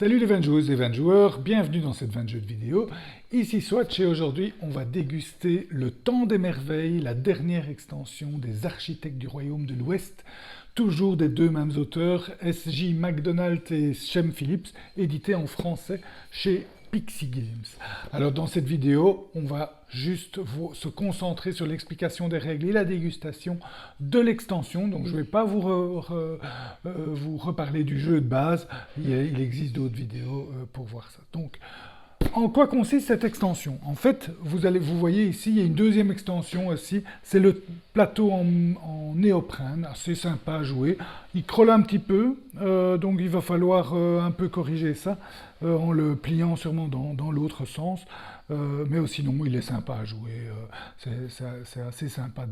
Salut les 20 joueuses et 20 joueurs, bienvenue dans cette 20 jeux de vidéo. Ici Swatch et aujourd'hui on va déguster le Temps des Merveilles, la dernière extension des Architectes du Royaume de l'Ouest, toujours des deux mêmes auteurs, S.J. McDonald et Shem Phillips, édité en français chez Pixie Games. Alors dans cette vidéo, on va juste se concentrer sur l'explication des règles et la dégustation de l'extension. Donc je ne vais pas vous reparler du jeu de base, il existe d'autres vidéos pour voir ça. Donc en quoi consiste cette extension? En fait, vous voyez ici, il y a une deuxième extension aussi, c'est le plateau en néoprène, assez sympa à jouer. Il crolle un petit peu, donc il va falloir un peu corriger ça, en le pliant sûrement dans l'autre sens. Mais sinon, il est sympa à jouer, c'est assez sympa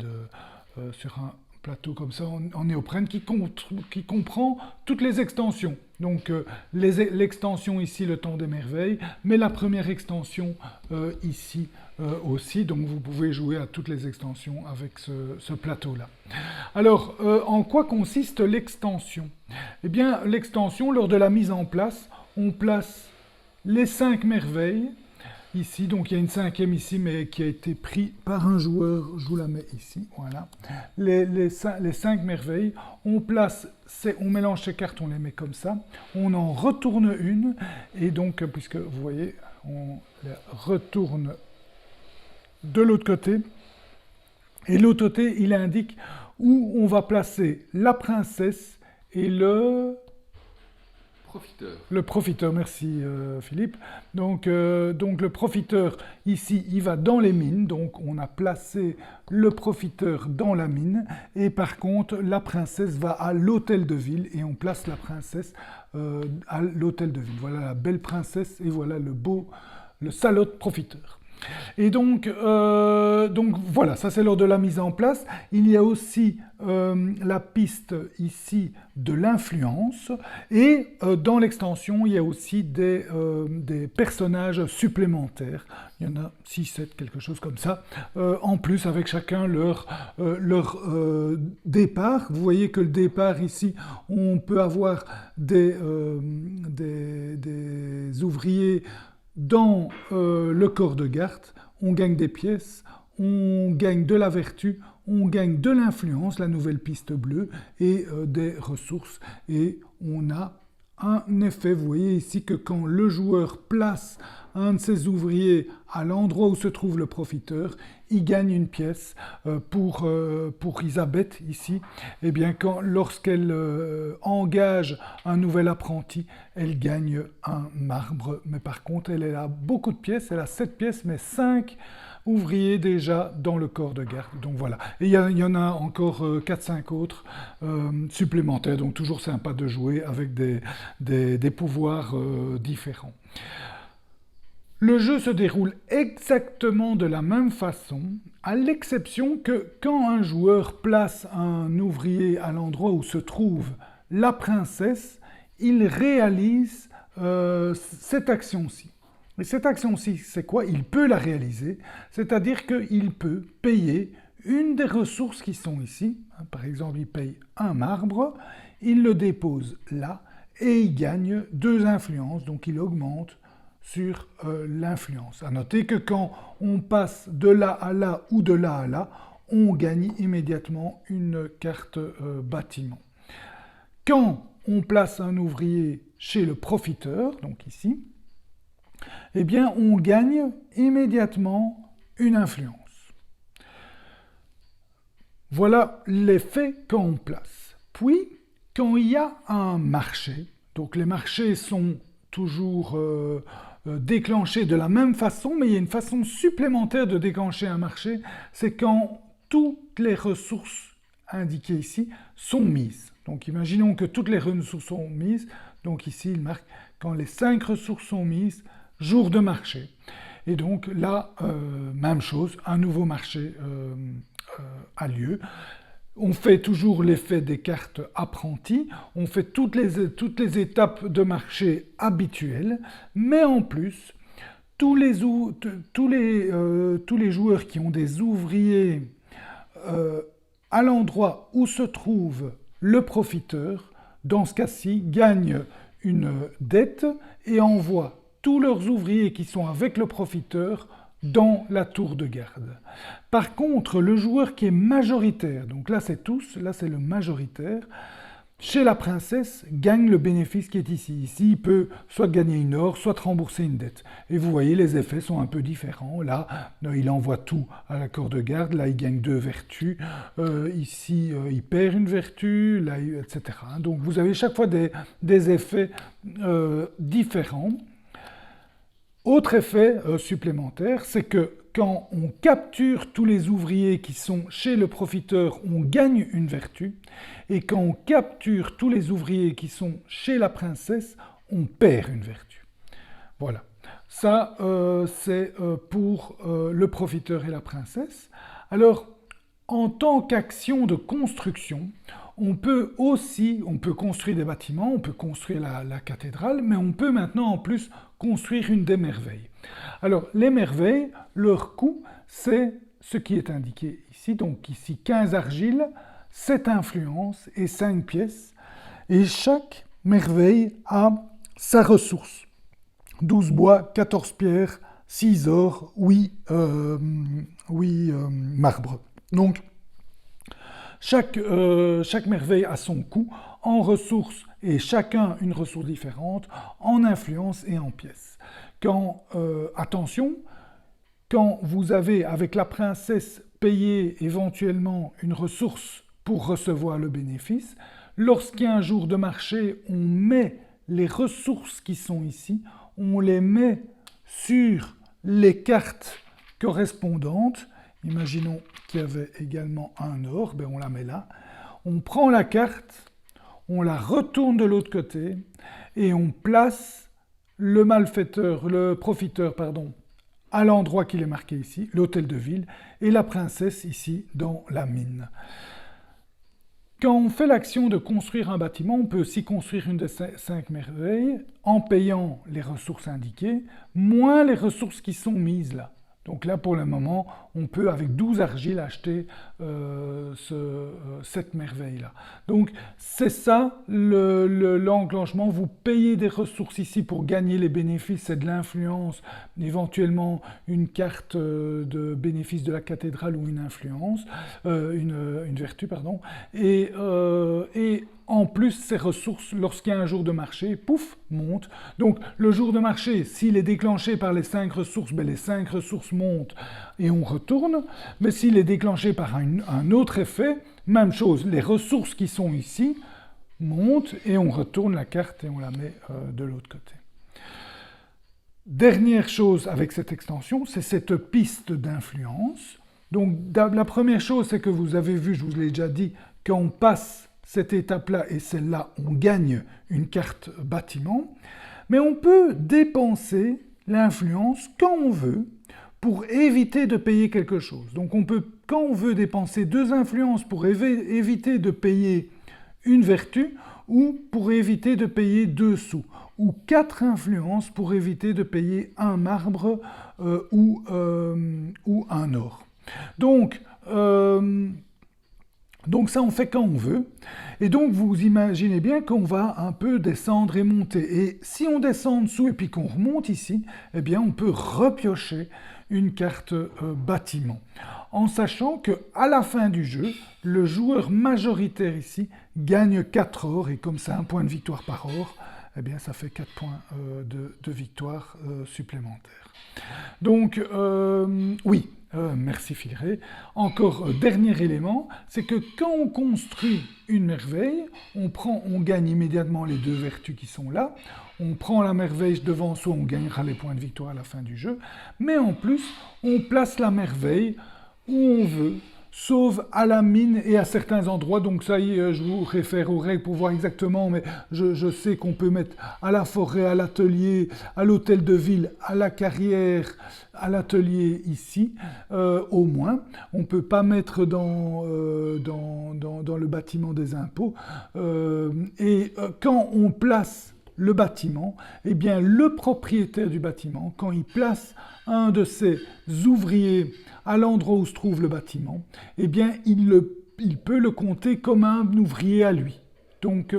sur un plateau comme ça en néoprène qui comprend toutes les extensions. Donc l'extension ici, le Temps des Merveilles, mais la première extension ici aussi. Donc vous pouvez jouer à toutes les extensions avec ce plateau-là. Alors, en quoi consiste l'extension? Eh bien, l'extension, lors de la mise en place, on place les 5 merveilles. Ici, donc il y a une cinquième ici, mais qui a été pris par un joueur, je vous la mets ici, voilà. Les 5 merveilles, on mélange ces cartes, on les met comme ça, on en retourne une, et donc, puisque vous voyez, on les retourne de l'autre côté, et l'autre côté, il indique où on va placer la princesse et le profiteur, merci Philippe. Donc le profiteur, ici, il va dans les mines. Donc on a placé le profiteur dans la mine. Et par contre, la princesse va à l'hôtel de ville. Et on place la princesse à l'hôtel de ville. Voilà la belle princesse et voilà le salaud profiteur. Et donc voilà, ça c'est lors de la mise en place. Il y a aussi la piste ici de l'influence et dans l'extension, il y a aussi des personnages supplémentaires. Il y en a 6, 7, quelque chose comme ça, en plus avec chacun leur départ. Vous voyez que le départ ici, on peut avoir des ouvriers dans le corps de garde, on gagne des pièces, on gagne de la vertu, on gagne de l'influence, la nouvelle piste bleue, et des ressources. Et on a un effet, vous voyez ici que quand le joueur place un de ses ouvriers à l'endroit où se trouve le profiteur, il gagne une pièce. Pour Elisabeth ici, eh bien lorsqu'elle engage un nouvel apprenti, elle gagne un marbre. Mais par contre, elle a beaucoup de pièces, elle a 7 pièces, mais 5 ouvriers déjà dans le corps de garde. Donc voilà. Et il y en a encore 4-5 autres supplémentaires. Donc toujours sympa de jouer avec des pouvoirs différents. Le jeu se déroule exactement de la même façon, à l'exception que quand un joueur place un ouvrier à l'endroit où se trouve la princesse, il réalise cette action-ci. Et cette action-ci, c'est quoi? Il peut la réaliser, c'est-à-dire qu'il peut payer une des ressources qui sont ici. Par exemple, il paye un marbre, il le dépose là, et il gagne 2 influences, donc il augmente sur l'influence. À noter que quand on passe de là à là ou de là à là, on gagne immédiatement une carte bâtiment. Quand on place un ouvrier chez le profiteur, donc ici, eh bien on gagne immédiatement une influence. Voilà l'effet quand on place. Puis, quand il y a un marché, donc les marchés sont toujours déclenchés de la même façon, mais il y a une façon supplémentaire de déclencher un marché, c'est quand toutes les ressources indiquées ici sont mises. Donc imaginons que toutes les ressources sont mises, donc ici il marque quand les 5 ressources sont mises, jour de marché. Et donc là, même chose, un nouveau marché a lieu. On fait toujours l'effet des cartes apprentis, on fait toutes les étapes de marché habituelles, mais en plus, tous les joueurs qui ont des ouvriers à l'endroit où se trouve le profiteur, dans ce cas-ci, gagnent une dette et envoient tous leurs ouvriers qui sont avec le profiteur dans la tour de garde. Par contre, le joueur qui est majoritaire, donc là c'est tous, là c'est le majoritaire, chez la princesse, gagne le bénéfice qui est ici. Ici, il peut soit gagner une or, soit rembourser une dette. Et vous voyez, les effets sont un peu différents. Là, il envoie tout à la cour de garde. Là, il gagne 2 vertus. Ici, il perd une vertu, là, etc. Donc, vous avez chaque fois des effets différents. Autre effet supplémentaire, c'est que quand on capture tous les ouvriers qui sont chez le profiteur, on gagne une vertu. Et quand on capture tous les ouvriers qui sont chez la princesse, on perd une vertu. Voilà. Ça, c'est pour le profiteur et la princesse. Alors, en tant qu'action de construction, on peut construire des bâtiments, on peut construire la cathédrale, mais on peut maintenant en plus construire une des merveilles. Alors, les merveilles, leur coût, c'est ce qui est indiqué ici. Donc ici, 15 argiles, 7 influences et 5 pièces. Et chaque merveille a sa ressource. 12 bois, 14 pierres, 6 or, 8 marbre. Donc, chaque merveille a son coût en ressources, et chacun une ressource différente, en influence et en pièces. Attention, quand vous avez, avec la princesse, payé éventuellement une ressource pour recevoir le bénéfice, lorsqu'il y a un jour de marché, on met les ressources qui sont ici, on les met sur les cartes correspondantes. Imaginons qu'il y avait également un or, on la met là. On prend la carte, on la retourne de l'autre côté et on place le profiteur, à l'endroit qu'il est marqué ici, l'hôtel de ville, et la princesse ici dans la mine. Quand on fait l'action de construire un bâtiment, on peut aussi construire une des 5 merveilles en payant les ressources indiquées, moins les ressources qui sont mises là. Donc là, pour le moment, on peut, avec 12 argiles, acheter cette merveille-là. Donc, c'est ça l'enclenchement. Vous payez des ressources ici pour gagner les bénéfices, c'est de l'influence, éventuellement une carte de bénéfice de la cathédrale ou une influence, une vertu, pardon. Et en plus, ces ressources, lorsqu'il y a un jour de marché, pouf, montent. Donc, le jour de marché, s'il est déclenché par les 5 ressources, les 5 ressources montent et on retourne. Mais s'il est déclenché par un autre effet, même chose, les ressources qui sont ici montent et on retourne la carte et on la met de l'autre côté. Dernière chose avec cette extension, c'est cette piste d'influence. Donc, la première chose, c'est que vous avez vu, je vous l'ai déjà dit, quand on passe cette étape-là et celle-là, on gagne une carte bâtiment, mais on peut dépenser l'influence quand on veut pour éviter de payer quelque chose. Donc on peut, quand on veut, dépenser 2 influences pour éviter de payer une vertu, ou pour éviter de payer 2 sous, ou 4 influences pour éviter de payer un marbre ou un or. Donc ça, on fait quand on veut. Et donc, vous imaginez bien qu'on va un peu descendre et monter. Et si on descend en dessous et puis qu'on remonte ici, eh bien, on peut repiocher une carte bâtiment. En sachant qu'à la fin du jeu, le joueur majoritaire ici gagne 4 or. Et comme c'est un point de victoire par or, eh bien, ça fait 4 points de victoire supplémentaires. Donc, oui. Merci Philré. Encore dernier élément, c'est que quand on construit une merveille, on gagne immédiatement les 2 vertus qui sont là, on prend la merveille devant soi, on gagnera les points de victoire à la fin du jeu, mais en plus, on place la merveille où on veut, sauf à la mine et à certains endroits. Donc ça y est, je vous réfère aux règles pour voir exactement, mais je sais qu'on peut mettre à la forêt, à l'atelier, à l'hôtel de ville, à la carrière, à l'atelier ici, au moins. On ne peut pas mettre dans le bâtiment des impôts. Quand on place le bâtiment, eh bien le propriétaire du bâtiment, quand il place un de ses ouvriers à l'endroit où se trouve le bâtiment, eh bien il peut le compter comme un ouvrier à lui. Donc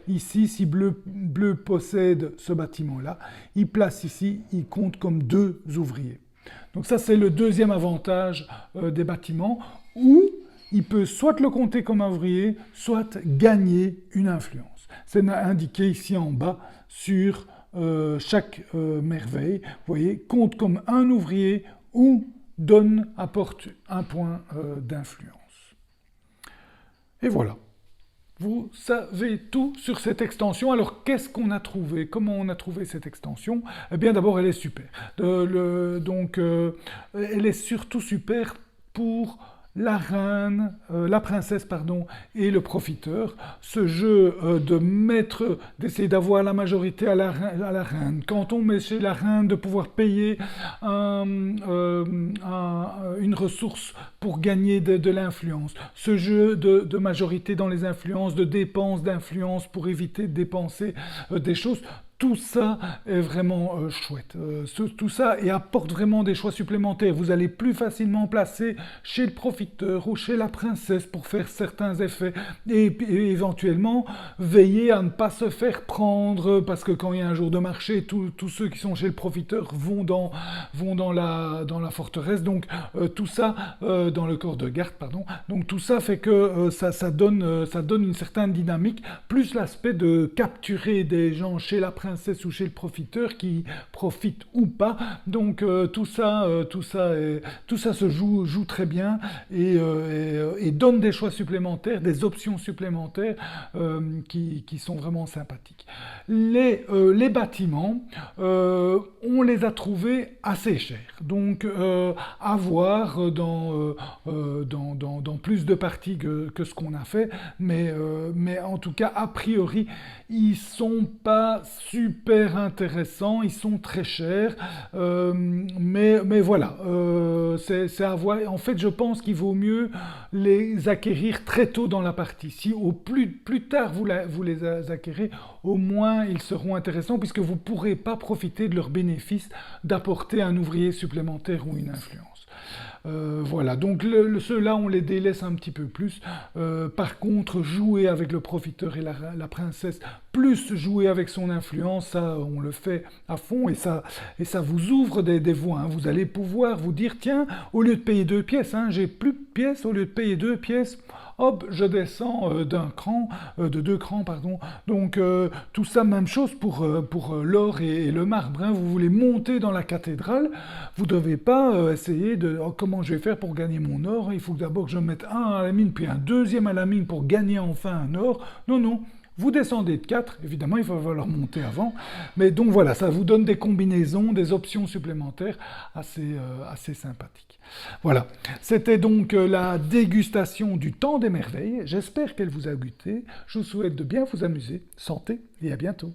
ici, si bleu possède ce bâtiment-là, il place ici, il compte comme 2 ouvriers. Donc ça, c'est le deuxième avantage des bâtiments, où il peut soit le compter comme un ouvrier, soit gagner une influence. C'est indiqué ici en bas sur chaque merveille. Vous voyez, compte comme un ouvrier ou apporte un point d'influence. Et voilà. Vous savez tout sur cette extension. Alors, qu'est-ce qu'on a trouvé? Comment on a trouvé cette extension? Eh bien, d'abord, elle est super. Elle est surtout super pour la reine, la princesse, pardon, et le profiteur. Ce jeu d'essayer d'avoir la majorité à la reine. Quand on met chez la reine de pouvoir payer une ressource pour gagner de l'influence. Ce jeu de majorité dans les influences, de dépenses d'influence pour éviter de dépenser des choses. Tout ça est vraiment chouette. Tout ça et apporte vraiment des choix supplémentaires. Vous allez plus facilement placer chez le profiteur ou chez la princesse pour faire certains effets. Et éventuellement, veiller à ne pas se faire prendre, parce que quand il y a un jour de marché, tous ceux qui sont chez le profiteur vont dans la forteresse. Donc tout ça, dans le corps de garde, pardon. Donc tout ça fait que ça donne une certaine dynamique, plus l'aspect de capturer des gens chez la princesse ou chez le profiteur qui profite ou pas. Donc tout ça se joue très bien et donne des choix supplémentaires, des options supplémentaires qui sont vraiment sympathiques. Les bâtiments, on les a trouvés assez chers. Donc à voir dans plus de parties que ce qu'on a fait, mais en tout cas, a priori, ils sont pas super intéressants, ils sont très chers, mais voilà, c'est à voir. En fait, je pense qu'il vaut mieux les acquérir très tôt dans la partie. Si au plus tard vous les acquérez, au moins ils seront intéressants, puisque vous ne pourrez pas profiter de leur bénéfice d'apporter un ouvrier supplémentaire ou une influence. Voilà, donc ceux-là, on les délaisse un petit peu plus. Par contre, jouer avec le profiteur et la princesse, plus jouer avec son influence, ça, on le fait à fond, et ça vous ouvre des voies. Hein. Vous allez pouvoir vous dire, tiens, au lieu de payer 2 pièces, hein, j'ai plus de pièces, au lieu de payer 2 pièces, hop, je descends de 2 crans, pardon. Donc tout ça, même chose pour l'or et le marbre. Hein. Vous voulez monter dans la cathédrale, vous ne devez pas essayer de comment je vais faire pour gagner mon or. Il faut d'abord que je mette un à la mine, puis un deuxième à la mine pour gagner enfin un or. Non. Vous descendez de 4, évidemment, il va falloir monter avant. Mais donc voilà, ça vous donne des combinaisons, des options supplémentaires assez sympathiques. Voilà, c'était donc la dégustation du Temps des Merveilles. J'espère qu'elle vous a goûté. Je vous souhaite de bien vous amuser. Santé et à bientôt.